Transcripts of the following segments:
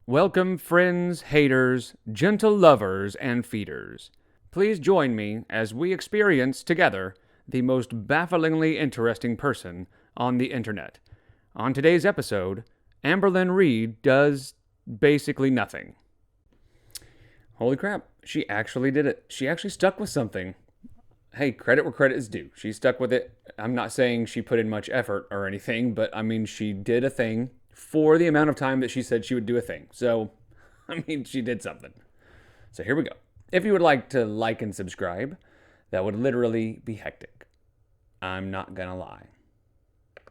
Welcome, friends, haters, gentle lovers, and feeders. Please join me as we experience together the most bafflingly interesting person on the internet. On today's episode, Amberlynn Reid does basically nothing. Holy crap, she actually did it. She actually stuck with something. Hey, credit where credit is due. She stuck with it. I'm not saying she put in much effort or anything, but I mean, she did a thing for the amount of time that she said she would do a thing. So, I mean, she did something. So here we go. If you would like to like and subscribe, that would literally be hectic. I'm not gonna lie.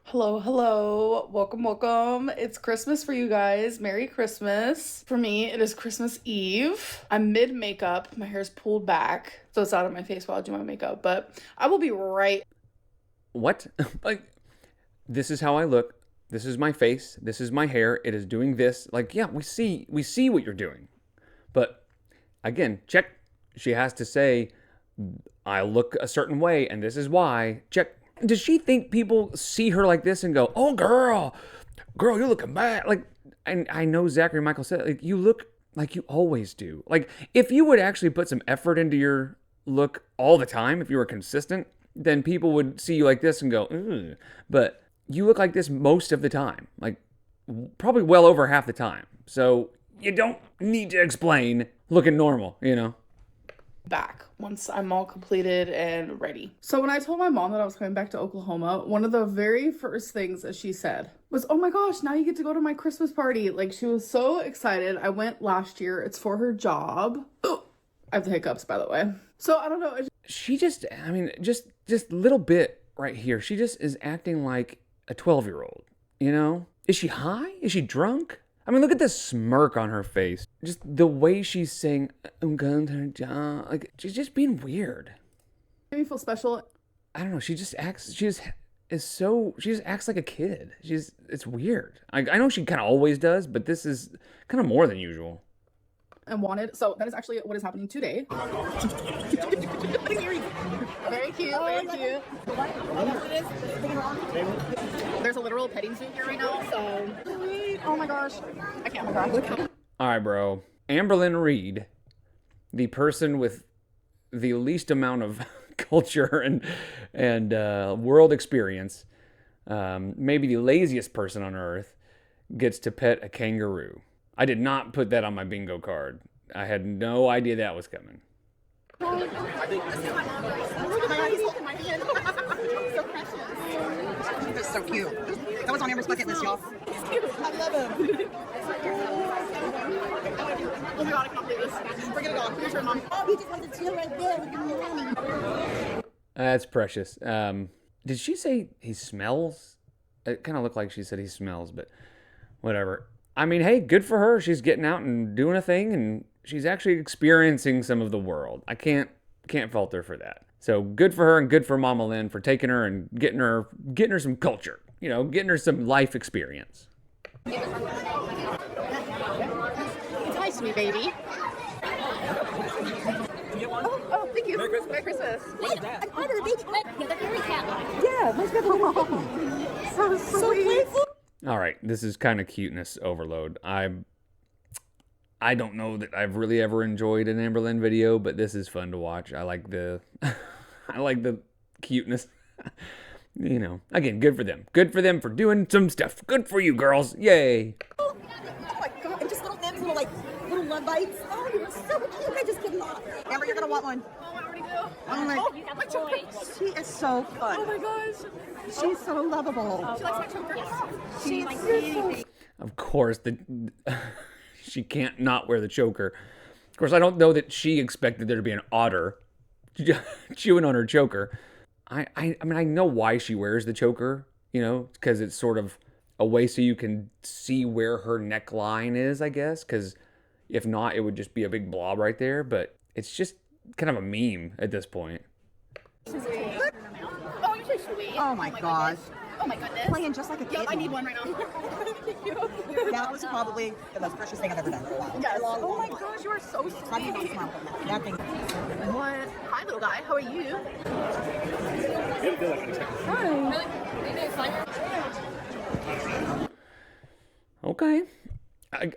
Hello, hello. Welcome, welcome. It's Christmas for you guys. Merry Christmas. For me, it is Christmas Eve. I'm mid-makeup. My hair's pulled back, so it's out of my face while I do my makeup, but I will be right. What? Like, this is how I look. This is my face. This is my hair. It is doing this. Like, yeah, we see what you're doing. But again, check. She has to say, I look a certain way, and this is why. Check. Does she think people see her like this and go, oh, girl, you're looking bad? Like, I know Zachary Michael said, like, you look like you always do. Like, if you would actually put some effort into your look all the time, if you were consistent, then people would see you like this and go, ugh. But you look like this most of the time, like probably well over half the time. So you don't need to explain looking normal, you know? Back once I'm all completed and ready. So when I told my mom that I was coming back to Oklahoma, one of the very first things that she said was, oh my gosh, now you get to go to my Christmas party. Like, she was so excited. I went last year. It's for her job. Oh, I have the hiccups, by the way. So I don't know. She just little bit right here. She just is acting like a 12-year-old, you know? Is she high? Is she drunk? I mean, look at this smirk on her face. Just the way she's saying, I'm going to her job. Like, she's just being weird. Made me feel special. I don't know. She just acts like a kid. It's weird. I know she kind of always does, but this is kind of more than usual. And wanted. So that is actually what is happening today. Very cute, very cute. There's a literal petting zoo here right now, so. Oh my gosh. I can't look. All right, bro. Amberlynn Reid, the person with the least amount of culture and world experience, maybe the laziest person on earth, gets to pet a kangaroo. I did not put that on my bingo card. I had no idea that was coming. I think this is my mom. Oh my God, he's holding my hand. So precious. He's so cute. That was on Amber's bucket list, y'all. He's cute. I love him. Oh my God, I can't believe this. Bring it on. Here's your mom. Oh, he just wants to chill right there with your mommy. That's precious. Did she say he smells? It kind of looked like she said he smells, but whatever. I mean, hey, good for her. She's getting out and doing a thing, and she's actually experiencing some of the world. I can't fault her for that. So good for her and good for Mama Lynn for taking her and getting her some culture. You know, getting her some life experience. It's hi, sweet baby. Oh, thank you. Merry Christmas. I'm part of the baby. Yeah, they're very cat-like. Yeah, let's go home. So playful. All right, this is kind of cuteness overload. I don't know that I've really ever enjoyed an Amberlynn video, but this is fun to watch. I like the cuteness. You know, again, good for them. Good for them for doing some stuff. Good for you, girls. Yay. Oh my God, and just little things, little love bites. Oh, you're so cute. I just couldn't. Amber, you're gonna want one. Oh, I already do. Oh you got my choice. She is so fun. Oh my gosh. She's so lovable. She likes my choker. She's so. Of course, she can't not wear the choker. Of course, I don't know that she expected there to be an otter chewing on her choker. I mean, I know why she wears the choker, you know, because it's sort of a way so you can see where her neckline is, I guess, because if not, it would just be a big blob right there, but it's just kind of a meme at this point. Oh, you're so sweet. Oh my gosh. Oh my goodness. Playing just like a kid. Yep, I need one right now. That was probably the most precious thing I've ever done for a while. Yes. Oh my gosh, you are so sweet. Not even a smile from that. That thing. What? Hi, little guy. How are you? Okay.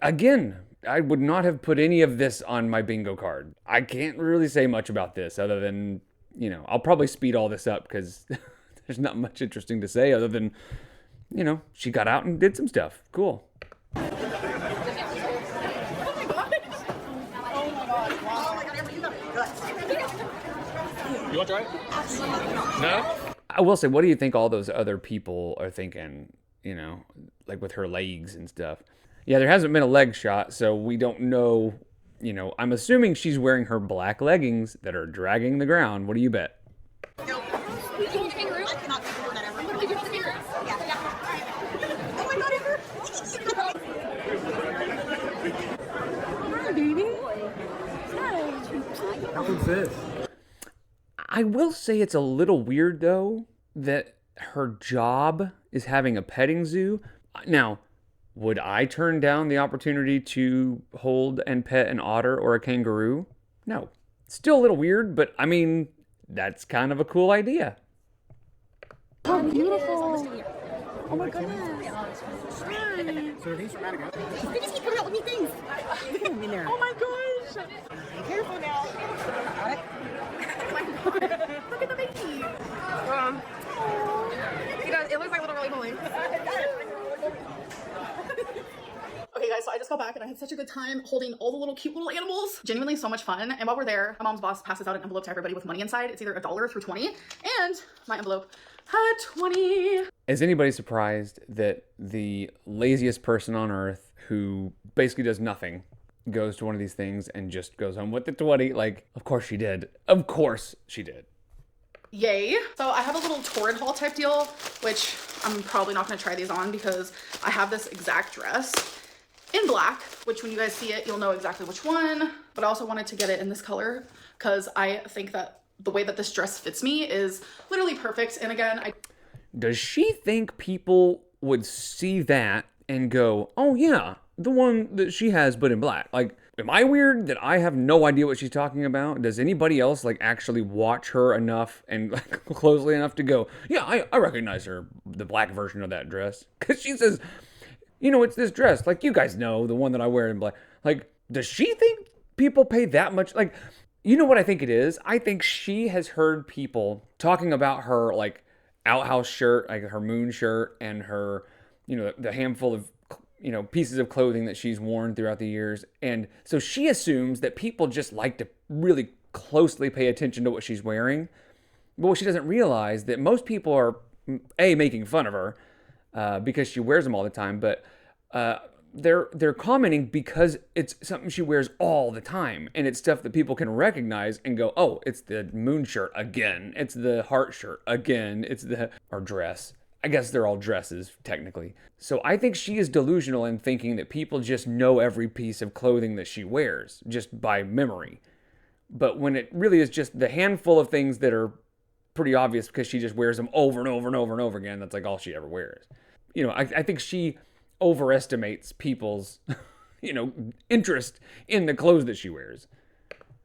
Again, I would not have put any of this on my bingo card. I can't really say much about this other than, you know, I'll probably speed all this up because there's not much interesting to say other than, you know, she got out and did some stuff. Cool. You want to try it? No? I will say, what do you think all those other people are thinking, you know, like with her legs and stuff? Yeah, there hasn't been a leg shot, so we don't know, you know, I'm assuming she's wearing her black leggings that are dragging the ground. What do you bet? No. I cannot do that ever. Oh my God, Amber. Hi, baby. How was this? I will say it's a little weird, though, that her job is having a petting zoo. Now, would I turn down the opportunity to hold and pet an otter or a kangaroo? No. Still a little weird, but I mean, that's kind of a cool idea. How beautiful. Oh my goodness. Hi. So these are Madagascar. They just keep coming out with new things. Look at them in there. Oh my gosh. Be careful now. Got it? Look at the baby. It looks like little Rolly Molly. Okay guys, so I just got back and I had such a good time holding all the little cute little animals. Genuinely so much fun. And while we're there, my mom's boss passes out an envelope to everybody with money inside. It's either $1 through 20, and my envelope had 20. Is anybody surprised that the laziest person on earth who basically does nothing goes to one of these things and just goes home with the 20? Like, of course she did. Of course she did. Yay. So I have a little torrid haul type deal, which I'm probably not going to try these on because I have this exact dress in black, which when you guys see it, you'll know exactly which one. But I also wanted to get it in this color because I think that the way that this dress fits me is literally perfect. And again, Does she think people would see that and go, oh yeah, the one that she has but in black? Like, am I weird that I have no idea what she's talking about? Does anybody else like actually watch her enough and like closely enough to go, yeah, I recognize her, the black version of that dress? Because she says, you know, it's this dress. Like, you guys know, the one that I wear in black. Like, does she think people pay that much? Like, you know what I think it is? I think she has heard people talking about her, like, outhouse shirt, like her moon shirt, and her, you know, the handful of, you know, pieces of clothing that she's worn throughout the years. And so she assumes that people just like to really closely pay attention to what she's wearing. But what she doesn't realize that most people are, A, making fun of her because she wears them all the time, but they're commenting because it's something she wears all the time, and it's stuff that people can recognize and go, oh, it's the moon shirt again, it's the heart shirt again, it's the, or dress. I guess they're all dresses, technically. So I think she is delusional in thinking that people just know every piece of clothing that she wears, just by memory. But when it really is just the handful of things that are pretty obvious because she just wears them over and over and over and over again, that's like all she ever wears. You know, I think she overestimates people's, you know, interest in the clothes that she wears.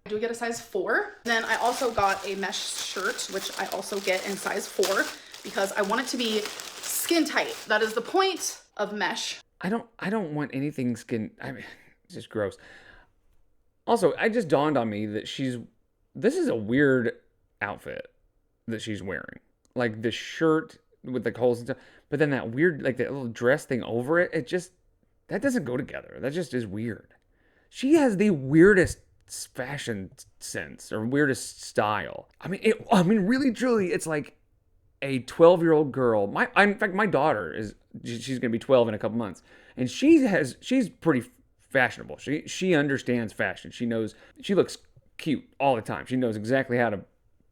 I do get a size 4. Then I also got a mesh shirt, which I also get in size 4 because I want it to be skin tight. That is the point of mesh. I don't want anything skin. I mean, it's just gross. Also, it just dawned on me that this is a weird outfit that she's wearing. Like the shirt with the holes and stuff, but then that weird, like that little dress thing over it, that doesn't go together. That just is weird. She has the weirdest fashion sense or weirdest style. I mean, really, truly, it's like a 12-year-old girl. In fact, my daughter she's gonna be 12 in a couple months, and she's pretty fashionable. She understands fashion. She knows, she looks cute all the time. She knows exactly how to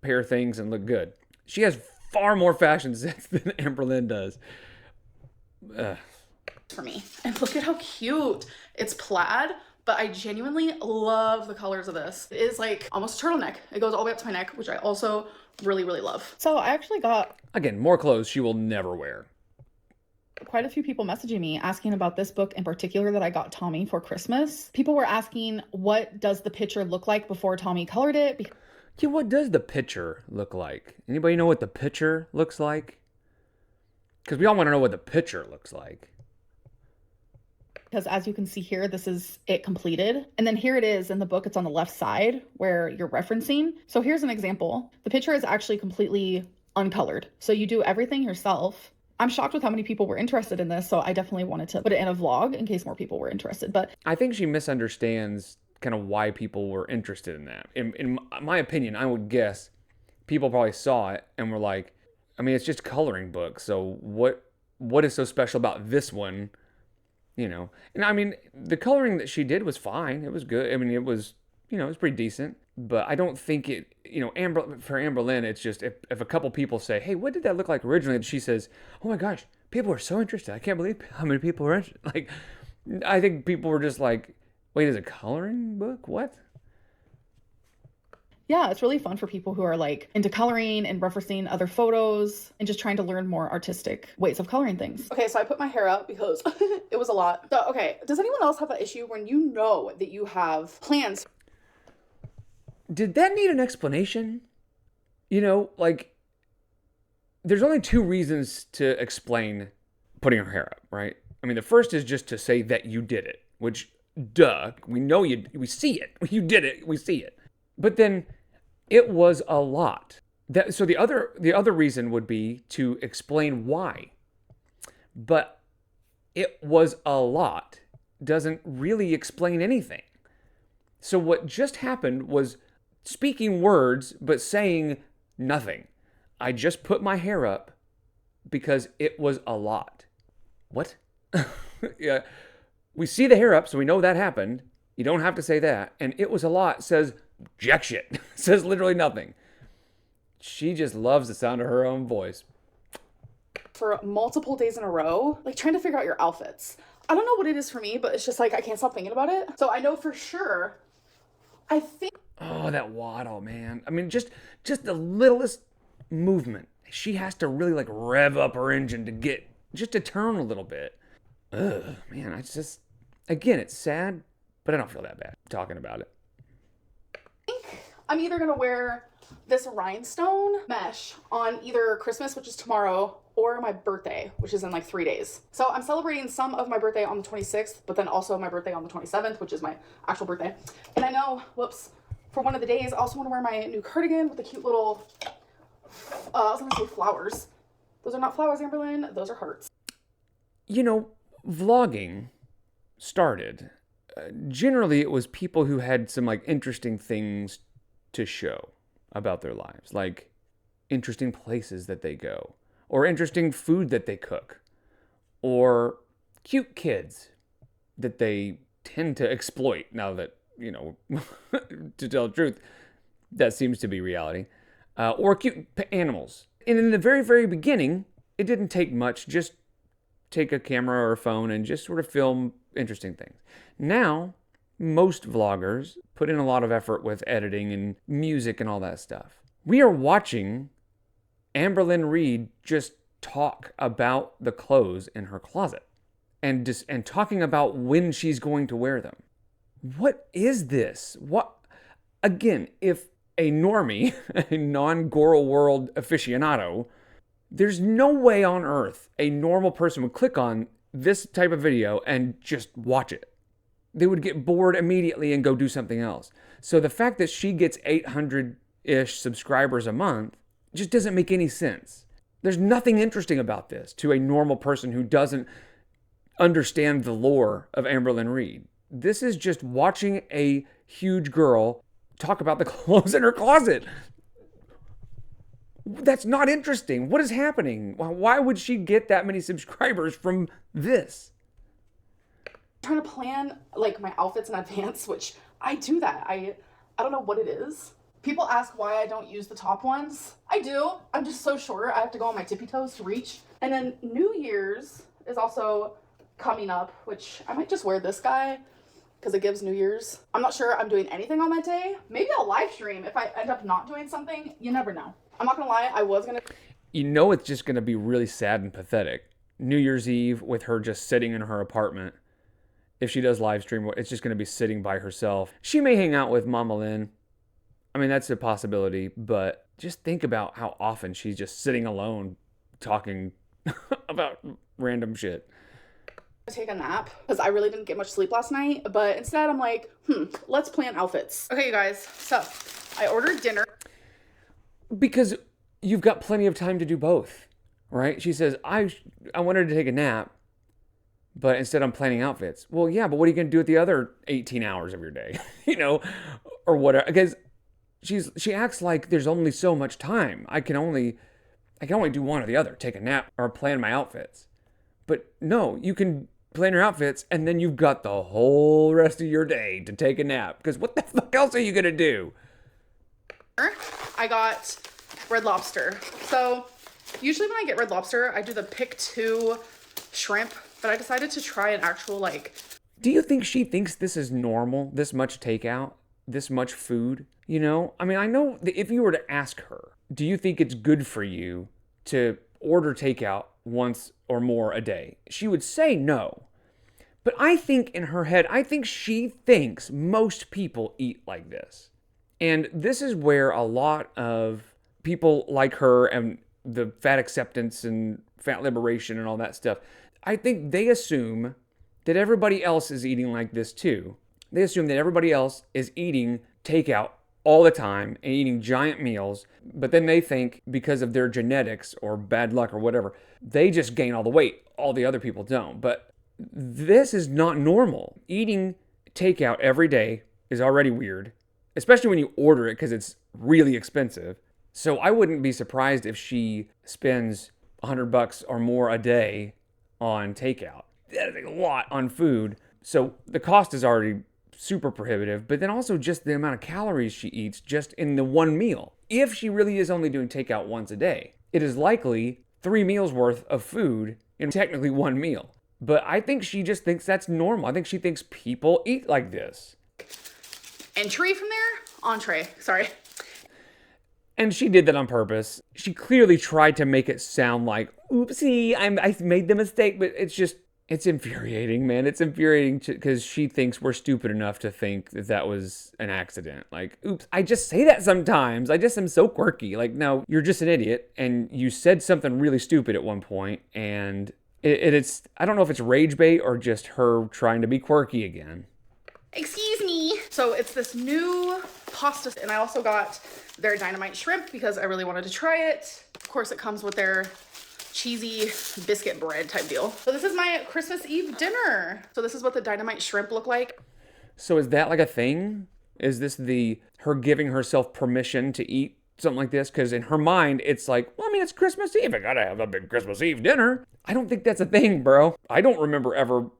pair things and look good. She has far more fashion sense than Amberlynn does. For me. And look at how cute. It's plaid, but I genuinely love the colors of this. It is like almost a turtleneck. It goes all the way up to my neck, which I also really, really love. So I actually got, again, more clothes she will never wear. Quite a few people messaging me asking about this book in particular that I got Tommy for Christmas. People were asking, what does the picture look like before Tommy colored it? Yeah, what does the picture look like? Anybody know what the picture looks like? Because we all want to know what the picture looks like. because as you can see here, this is it completed. And then here it is in the book, it's on the left side where you're referencing. So here's an example. The picture is actually completely uncolored. So you do everything yourself. I'm shocked with how many people were interested in this. So I definitely wanted to put it in a vlog in case more people were interested. But I think she misunderstands kind of why people were interested in that. In my opinion, I would guess people probably saw it and were like, I mean, it's just a coloring book. So what is so special about this one? You know, and I mean, the coloring that she did was fine. It was good. I mean, it was, you know, it was pretty decent. But I don't think it, you know, for Amberlynn, it's just if a couple people say, hey, what did that look like originally? And she says, oh my gosh, people are so interested. I can't believe how many people are interested. Like, I think people were just like, wait, is it a coloring book? What? yeah, it's really fun for people who are like into coloring and referencing other photos and just trying to learn more artistic ways of coloring things. Okay, so I put my hair up because it was a lot. So, okay, does anyone else have that issue when you know that you have plans? Did that need an explanation? You know, like, there's only two reasons to explain putting her hair up, right? I mean, the first is just to say that you did it, which, duh, we know we see it. You did it, we see it. But then it was a lot. So the other reason would be to explain why. But it was a lot doesn't really explain anything. So what just happened was speaking words but saying nothing. I just put my hair up because it was a lot. What? Yeah. We see the hair up, so we know that happened. You don't have to say that. And it was a lot says jack shit. Says literally nothing. She just loves the sound of her own voice. For multiple days in a row, like trying to figure out your outfits. I don't know what it is for me, but it's just like I can't stop thinking about it. So I know for sure, I think... Oh, that waddle, man. I mean, just the littlest movement. She has to really like rev up her engine to turn a little bit. Ugh, man, again, it's sad, but I don't feel that bad talking about it. I'm either going to wear this rhinestone mesh on either Christmas, which is tomorrow, or my birthday, which is in like 3 days. So I'm celebrating some of my birthday on the 26th, but then also my birthday on the 27th, which is my actual birthday. And I know, for one of the days, I also want to wear my new cardigan with the cute little, I was going to say flowers. Those are not flowers, Amberlynn. Those are hearts. You know, vlogging started. Generally, it was people who had some like interesting things to show about their lives, like interesting places that they go, or interesting food that they cook, or cute kids that they tend to exploit. Now that, you know, to tell the truth, that seems to be reality, or cute animals. And in the very, very beginning, it didn't take much. Just take a camera or a phone and just sort of film interesting things. Now, most vloggers put in a lot of effort with editing and music and all that stuff. We are watching Amberlynn Reid just talk about the clothes in her closet and talking about when she's going to wear them. What is this? What? Again, if a normie, a non-gorlworld aficionado, there's no way on earth a normal person would click on this type of video and just watch it. They would get bored immediately and go do something else. So the fact that she gets 800-ish subscribers a month just doesn't make any sense. There's nothing interesting about this to a normal person who doesn't understand the lore of Amberlynn Reid. This is just watching a huge girl talk about the clothes in her closet. That's not interesting. What is happening? Why would she get that many subscribers from this? Trying to plan like my outfits in advance, which I do that. I don't know what it is. People ask why I don't use the top ones. I do. I'm just so short. I have to go on my tippy toes to reach. And then New Year's is also coming up, which I might just wear this guy because it gives New Year's. I'm not sure I'm doing anything on that day. Maybe I'll live stream if I end up not doing something. You never know. I'm not gonna lie, I was gonna... You know it's just gonna be really sad and pathetic. New Year's Eve with her just sitting in her apartment. If she does live stream, it's just gonna be sitting by herself. She may hang out with Mama Lynn. I mean, that's a possibility, but just think about how often she's just sitting alone talking about random shit. Take a nap because I really didn't get much sleep last night, but instead I'm like, let's plan outfits. Okay, you guys, so I ordered dinner. Because you've got plenty of time to do both, right? She says, I wanted to take a nap, but instead I'm planning outfits. Well, yeah, but what are you going to do with the other 18 hours of your day? Or whatever. Because she acts like there's only so much time. I can only do one or the other, take a nap or plan my outfits. But no, you can plan your outfits and then you've got the whole rest of your day to take a nap. Because what the fuck else are you going to do? I got Red Lobster. So usually when I get Red Lobster, I do the pick 2 shrimp, but I decided to try an actual Do you think she thinks this is normal, this much takeout, this much food? I mean, I know that if you were to ask her, do you think it's good for you to order takeout once or more a day? She would say no. But I think in her head, I think she thinks most people eat like this. And this is where a lot of people like her and the fat acceptance and fat liberation and all that stuff, I think they assume that everybody else is eating like this too. They assume that everybody else is eating takeout all the time and eating giant meals, but then they think because of their genetics or bad luck or whatever, they just gain all the weight. All the other people don't. But this is not normal. Eating takeout every day is already weird, especially when you order it because it's really expensive. So I wouldn't be surprised if she spends $100 or more a day on takeout. That is a lot on food. So the cost is already super prohibitive, but then also just the amount of calories she eats just in the one meal. If she really is only doing takeout once a day, it is likely 3 meals worth of food in technically one meal. But I think she just thinks that's normal. I think she thinks people eat like this. Entry from there? Entree, sorry. And she did that on purpose. She clearly tried to make it sound like, oopsie, I made the mistake, but it's infuriating, man. It's infuriating because she thinks we're stupid enough to think that was an accident. Like, oops, I just say that sometimes. I just am so quirky. Like, no, you're just an idiot, and you said something really stupid at one point, and it's, I don't know if it's rage bait or just her trying to be quirky again. Excuse me. So it's this new pasta, and I also got their dynamite shrimp because I really wanted to try it. Of course, it comes with their cheesy biscuit bread type deal. So this is my Christmas Eve dinner. So this is what the dynamite shrimp look like. So is that like a thing? Is this her giving herself permission to eat something like this? Because in her mind, it's like, well, I mean, it's Christmas Eve. I gotta have a big Christmas Eve dinner. I don't think that's a thing, bro. I don't remember ever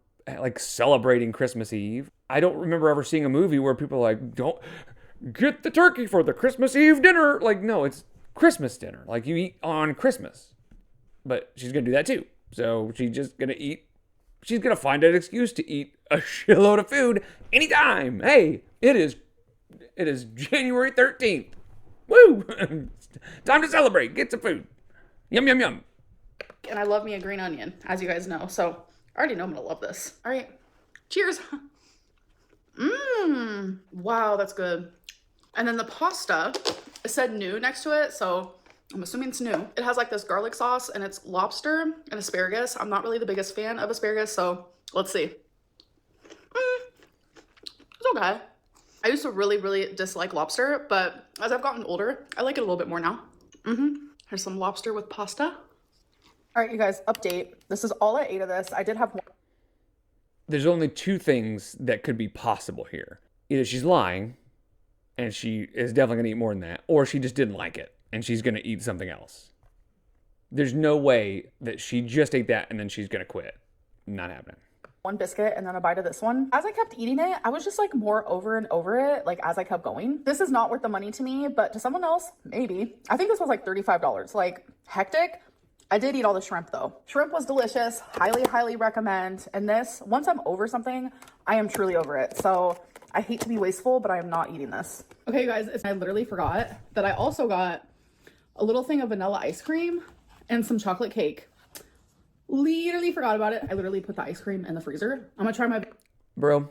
celebrating Christmas Eve. I don't remember ever seeing a movie where people are like, don't get the turkey for the Christmas Eve dinner. Like, no, it's Christmas dinner. Like, you eat on Christmas. But she's going to do that too. So she's just going to eat. She's going to find an excuse to eat a shitload of food anytime. Hey, it is January 13th. Woo! Time to celebrate. Get some food. Yum, yum, yum. And I love me a green onion, as you guys know. So I already know I'm going to love this. All right. Cheers. Wow, that's good. And then the pasta, it said new next to it. So I'm assuming it's new. It has like this garlic sauce and it's lobster and asparagus. I'm not really the biggest fan of asparagus, so let's see. It's okay. I used to really, really dislike lobster, but as I've gotten older, I like it a little bit more now. Here's some lobster with pasta. All right, you guys, update. This is all I ate of this. I did have one. There's only 2 things that could be possible here. Either she's lying, and she is definitely going to eat more than that, or she just didn't like it, and she's going to eat something else. There's no way that she just ate that, and then she's going to quit. Not happening. One biscuit and then a bite of this one. As I kept eating it, I was just like more over and over it, like as I kept going. This is not worth the money to me, but to someone else, maybe. I think this was like $35. Like, hectic. I did eat all the shrimp though. Shrimp was delicious. Highly, highly recommend. And this, once I'm over something, I am truly over it. So I hate to be wasteful, but I am not eating this. Okay, you guys, I literally forgot that I also got a little thing of vanilla ice cream and some chocolate cake. Literally forgot about it. I literally put the ice cream in the freezer. I'm gonna try my... Bro,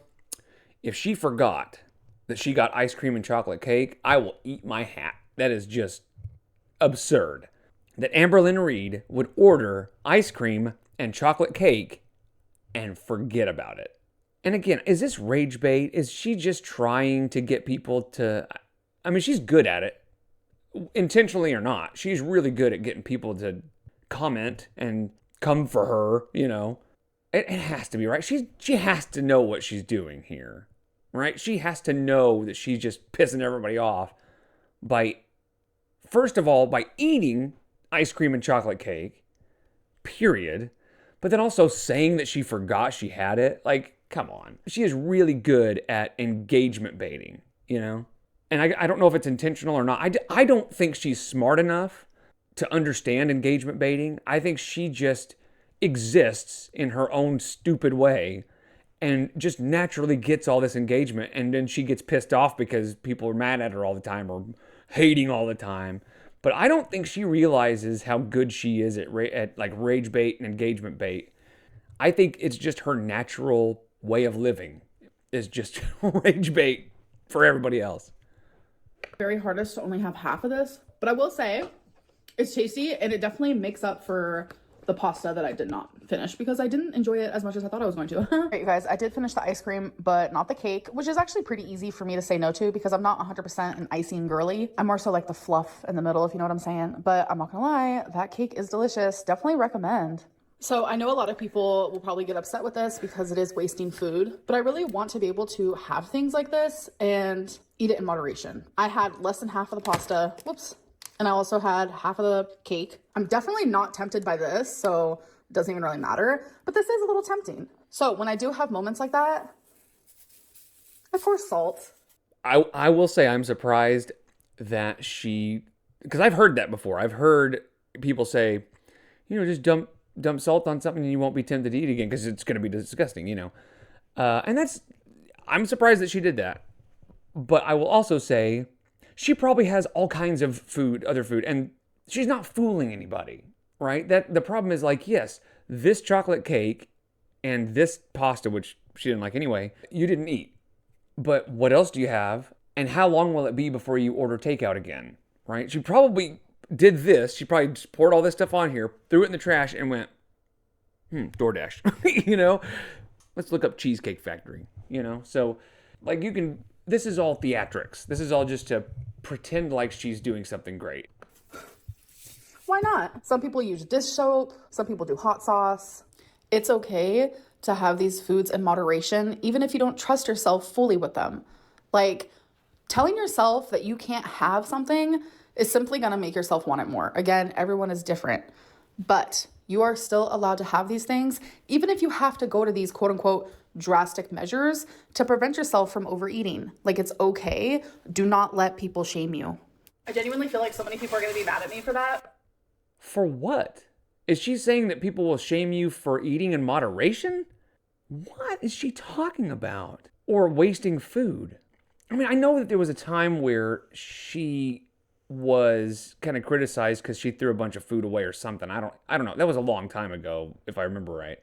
if she forgot that she got ice cream and chocolate cake, I will eat my hat. That is just absurd. That Amberlynn Reid would order ice cream and chocolate cake and forget about it. And again, is this rage bait? Is she just trying to get people to... I mean, she's good at it, intentionally or not. She's really good at getting people to comment and come for her, you know. It has to be, right? She has to know what she's doing here, right? She has to know that she's just pissing everybody off by, first of all, by eating ice cream and chocolate cake, period. But then also saying that she forgot she had it. Like, come on. She is really good at engagement baiting, you know? And I don't know if it's intentional or not. I don't think she's smart enough to understand engagement baiting. I think she just exists in her own stupid way and just naturally gets all this engagement. And then she gets pissed off because people are mad at her all the time or hating all the time. But I don't think she realizes how good she is at like rage bait and engagement bait. I think it's just her natural way of living is just rage bait for everybody else. Very hardest to only have half of this, but I will say it's tasty and it definitely makes up for the pasta that I did not finish because I didn't enjoy it as much as I thought I was going to. All right, you guys, I did finish the ice cream, but not the cake, which is actually pretty easy for me to say no to because I'm not 100% an icing girly. I'm more so like the fluff in the middle, if you know what I'm saying. But I'm not gonna lie, that cake is delicious. Definitely recommend. So I know a lot of people will probably get upset with this because it is wasting food, but I really want to be able to have things like this and eat it in moderation. I had less than half of the pasta, whoops, and I also had half of the cake. I'm definitely not tempted by this, so it doesn't even really matter, but this is a little tempting. So when I do have moments like that, I pour salt. I will say I'm surprised that she, because I've heard that before. I've heard people say, you know, just dump salt on something and you won't be tempted to eat again because it's going to be disgusting, you know. And I'm surprised that she did that. But I will also say she probably has all kinds of other food, and she's not fooling anybody, right? That the problem is like, yes, this chocolate cake and this pasta, which she didn't like anyway, you didn't eat. But what else do you have? And how long will it be before you order takeout again, right? She probably did this. She probably just poured all this stuff on here, threw it in the trash, and went, DoorDash, you know? Let's look up Cheesecake Factory, you know? So, like, this is all theatrics. This is all just to pretend like she's doing something great. Why not? Some people use dish soap. Some people do hot sauce. It's okay to have these foods in moderation, even if you don't trust yourself fully with them. Like, telling yourself that you can't have something is simply going to make yourself want it more. Again, everyone is different, but you are still allowed to have these things, even if you have to go to these quote unquote drastic measures to prevent yourself from overeating. Like, it's okay. Do not let people shame you. I genuinely feel like so many people are going to be mad at me for that. For what? Is she saying that people will shame you for eating in moderation? What is she talking about? Or wasting food? I mean, I know that there was a time where she was kind of criticized because she threw a bunch of food away or something. I don't know. That was a long time ago, if I remember right.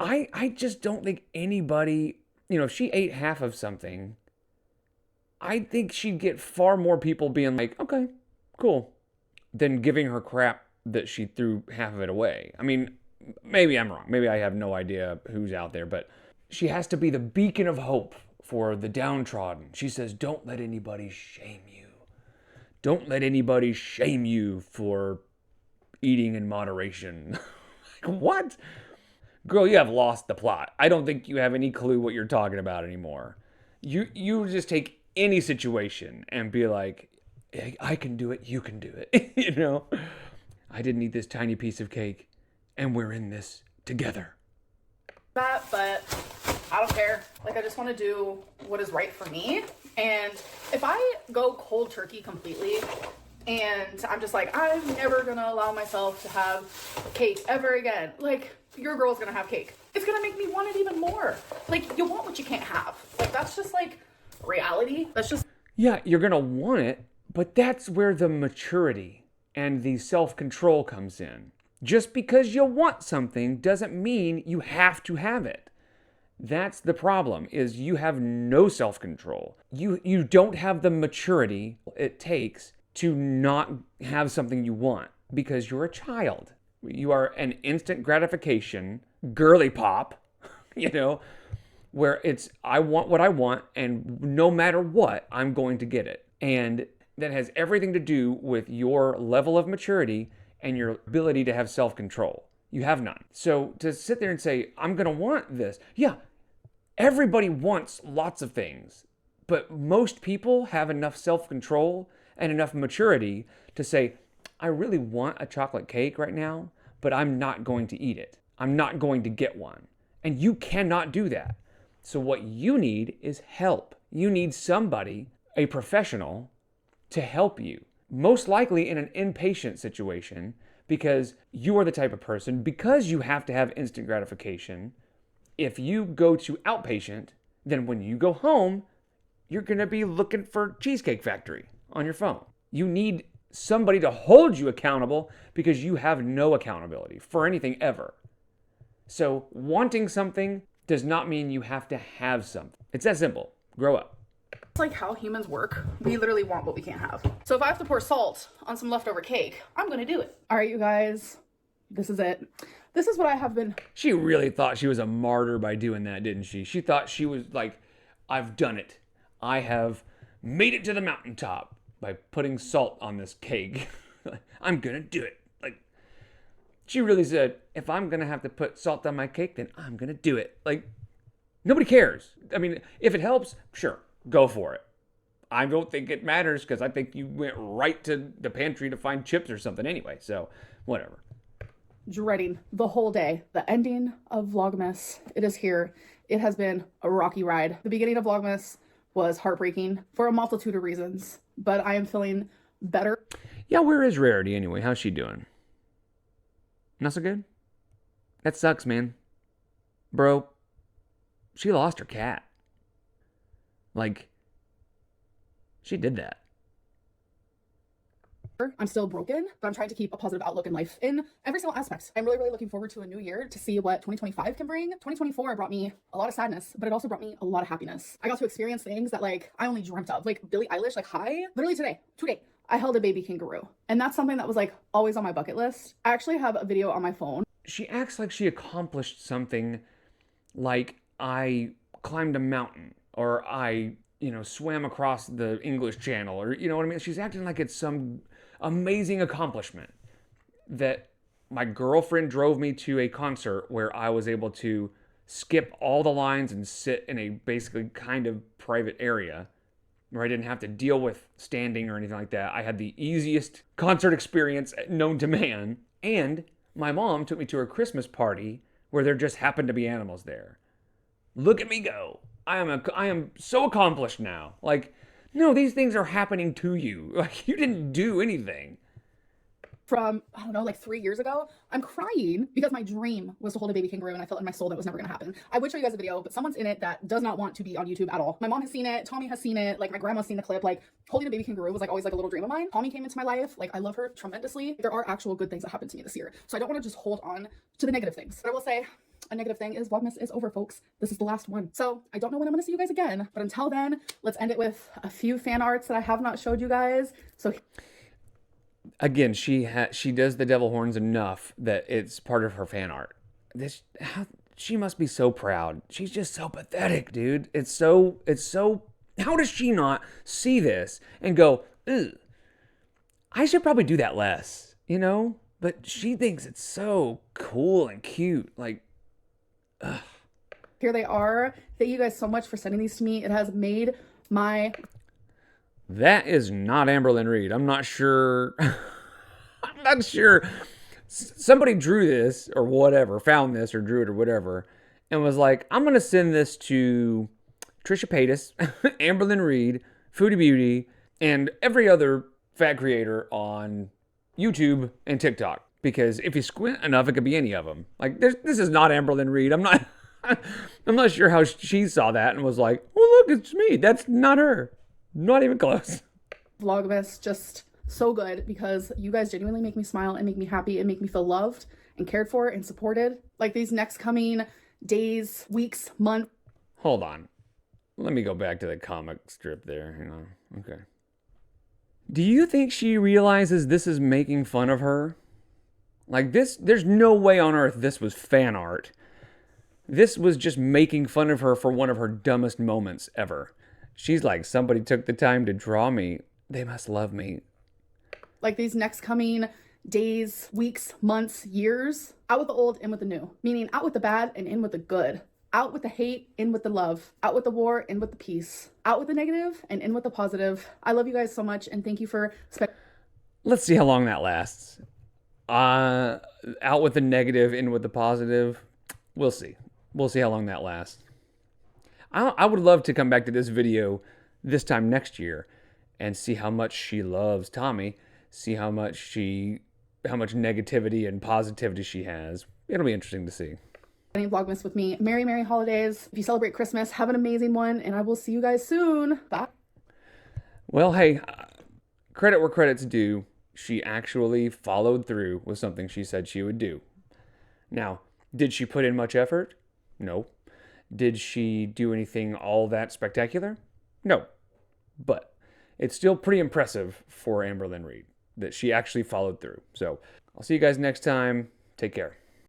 I just don't think anybody, you know, if she ate half of something, I think she'd get far more people being like, okay, cool, than giving her crap that she threw half of it away. I mean, maybe I'm wrong. Maybe I have no idea who's out there, but she has to be the beacon of hope for the downtrodden. She says, don't let anybody shame you. Don't let anybody shame you for eating in moderation. Like, what? Girl, you have lost the plot. I don't think you have any clue what you're talking about anymore. You just take any situation and be like, I can do it, you can do it. You know? I didn't eat this tiny piece of cake, and we're in this together. But I don't care. Like, I just want to do what is right for me. And if I go cold turkey completely and I'm just like, I'm never going to allow myself to have cake ever again. Like, your girl's going to have cake. It's going to make me want it even more. Like, you want what you can't have. Like, that's just like reality. That's just... Yeah, you're going to want it, but that's where the maturity and the self-control comes in. Just because you want something doesn't mean you have to have it. That's the problem, is you have no self-control. You don't have the maturity it takes to not have something you want because you're a child. You are an instant gratification, girly pop, you know, where it's, I want what I want, and no matter what, I'm going to get it. And that has everything to do with your level of maturity and your ability to have self-control. You have none. So to sit there and say, I'm going to want this. Yeah, everybody wants lots of things, but most people have enough self-control and enough maturity to say, I really want a chocolate cake right now, but I'm not going to eat it. I'm not going to get one. And you cannot do that. So what you need is help. You need somebody, a professional, to help you. Most likely in an inpatient situation, because you are the type of person, because you have to have instant gratification, if you go to outpatient, then when you go home, you're going to be looking for Cheesecake Factory on your phone. You need somebody to hold you accountable because you have no accountability for anything ever. So wanting something does not mean you have to have something. It's that simple. Grow up. It's like how humans work. We literally want what we can't have. So if I have to pour salt on some leftover cake, I'm gonna do it. All right, you guys, this is it. This is what I have been. She really thought she was a martyr by doing that, didn't she? She thought she was like, I've done it. I have made it to the mountaintop by putting salt on this cake. I'm gonna do it. Like, she really said, if I'm gonna have to put salt on my cake, then I'm gonna do it. Like, nobody cares. I mean, if it helps, sure. Go for it. I don't think it matters because I think you went right to the pantry to find chips or something anyway. So, whatever. Dreading the whole day. The ending of Vlogmas. It is here. It has been a rocky ride. The beginning of Vlogmas was heartbreaking for a multitude of reasons, but I am feeling better. Yeah, where is Rarity anyway? How's she doing? Not so good? That sucks, man. Bro, she lost her cat. Like, she did that. I'm still broken, but I'm trying to keep a positive outlook in life in every single aspect. I'm really looking forward to a new year to see what 2025 can bring. 2024 brought me a lot of sadness, but it also brought me a lot of happiness. I got to experience things that like I only dreamt of. Like Billie Eilish, like literally today, I held a baby kangaroo. And that's something that was like always on my bucket list. I actually have a video on my phone. She acts like she accomplished something, like I climbed a mountain or I, swam across the English Channel, or you know what I mean? She's acting like it's some amazing accomplishment. That my girlfriend drove me to a concert where I was able to skip all the lines and sit in a basically kind of private area where I didn't have to deal with standing or anything like that. I had the easiest concert experience known to man. And my mom took me to her Christmas party where there just happened to be animals there. Look at me go. I am so accomplished now. Like, no, these things are happening to you. Like, you didn't do anything. From, I don't know, like 3 years ago, I'm crying because my dream was to hold a baby kangaroo and I felt in my soul that was never gonna happen. I would show you guys a video, but someone's in it that does not want to be on YouTube at all. My mom has seen it, Tommy has seen it, like my grandma's seen the clip. Like, holding a baby kangaroo was like always like a little dream of mine. Tommy came into my life, like I love her tremendously. There are actual good things that happened to me this year. So I don't want to just hold on to the negative things. But I will say, a negative thing is Vlogmas is over, folks. This is the last one. So I don't know when I'm gonna see you guys again, but until then, let's end it with a few fan arts that I have not showed you guys. So again, she does the devil horns enough that it's part of her fan art. She must be so proud. She's just so pathetic, dude. It's so. How does she not see this and go, ugh, I should probably do that less, But she thinks it's so cool and cute. Like, ugh. Here they are. Thank you guys so much for sending these to me. It has made my... That is not Amberlynn Reid. I'm not sure. I'm not sure. Somebody drew this or whatever, found this or drew it or whatever, and was like, I'm going to send this to Trisha Paytas, Amberlynn Reid, Foodie Beauty, and every other fat creator on YouTube and TikTok. Because if you squint enough, it could be any of them. Like, this is not Amberlynn Reid. I'm not sure how she saw that and was like, oh, look, it's me. That's not her. Not even close. Vlogmas, just so good because you guys genuinely make me smile and make me happy and make me feel loved and cared for and supported. Like these next coming days, weeks, months. Hold on. Let me go back to the comic strip there. Hang on. Okay. Do you think she realizes this is making fun of her? Like this, there's no way on earth this was fan art. This was just making fun of her for one of her dumbest moments ever. She's like, somebody took the time to draw me. They must love me. Like these next coming days, weeks, months, years, out with the old, in with the new. Meaning out with the bad and in with the good. Out with the hate, in with the love. Out with the war, in with the peace. Out with the negative and in with the positive. I love you guys so much and thank you for Let's see how long that lasts. Out with the negative, in with the positive. We'll see. We'll see how long that lasts. I would love to come back to this video this time next year and see how much she loves Tommy. See how much negativity and positivity she has. It'll be interesting to see. Vlogmas with me. Merry holidays. If you celebrate Christmas, have an amazing one and I will see you guys soon. Bye. Well, hey, credit where credit's due. She actually followed through with something she said she would do. Now, did she put in much effort? No. Did she do anything all that spectacular? No. But it's still pretty impressive for Amberlynn Reid that she actually followed through. So I'll see you guys next time. Take care.